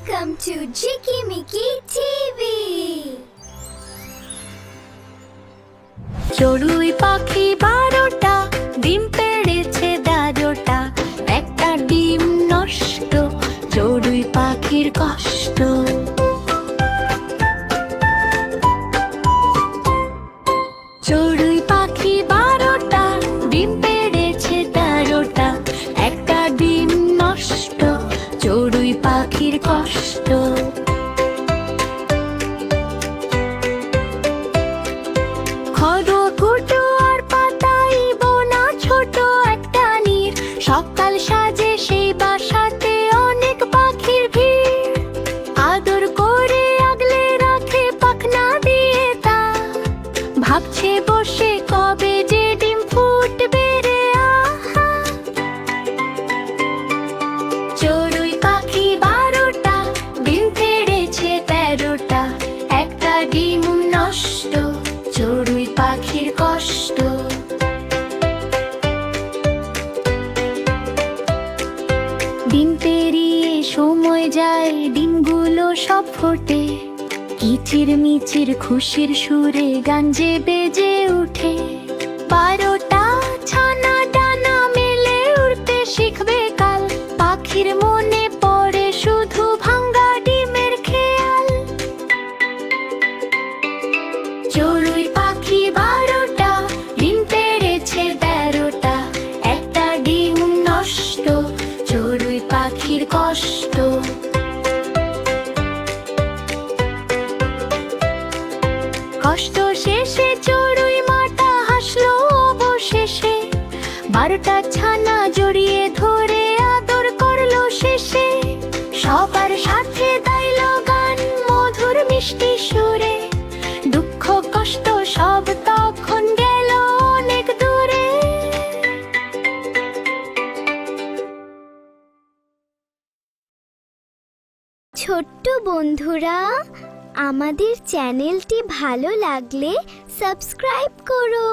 Welcome to Jikimiki TV. চড়ুই পাখি 12টা ডিম পেড়েছে 13টা একটা ডিম নষ্ট চড়ুই পাখির কষ্ট চড়ুই পাখি 12টা ডিম পেড়েছে 13টা একটা ডিম নষ্ট চড়ুই পাখির কষ্ট খড়কুটো আর পাতাই বোনা ছোট একটা নীর সকাল সাজে সেই বাসাতে অনেক পাখির ভিড় আদর করে আগলে রাখে পাখনা দিয়ে তা ভাবছে বসে কবে যে ডিম ফুটবে রে আহা চড়ুই পাখি 12টা ডিম পেড়েছে 13টা একটা ডিম নষ্ট চড়ুই পাখির কষ্ট দিন পেরিয়ে সময় যায় দিনগুলো সব ফোটে কিচির মিচির খুশির সুরে গান যে বেজে উঠে 12টা ছানা ডানা মেলে উড়তে শিখবে কাল পাখির মনে পড়ে শুধু ভাঙ্গা ডিমের খেয়াল চড়ুই পাখি 12টা ডিম পেড়েছে 13টা একটা ডিম নষ্ট চড়ুই পাখির কষ্ট কষ্ট শেষে চড়ুই মাটা হাসলো অবশেষে 12টা ছানা জড়িয়ে ধরে আদর করলো শেষে সবার সাথে গাইলো গান মধুর মিষ্টি সুরে দুঃখ কষ্ট সব তখন গেল অনেক দূরে ছোট্ট বন্ধুরা, আমাদের চ্যানেলটি ভালো লাগলে সাবস্ক্রাইব করো।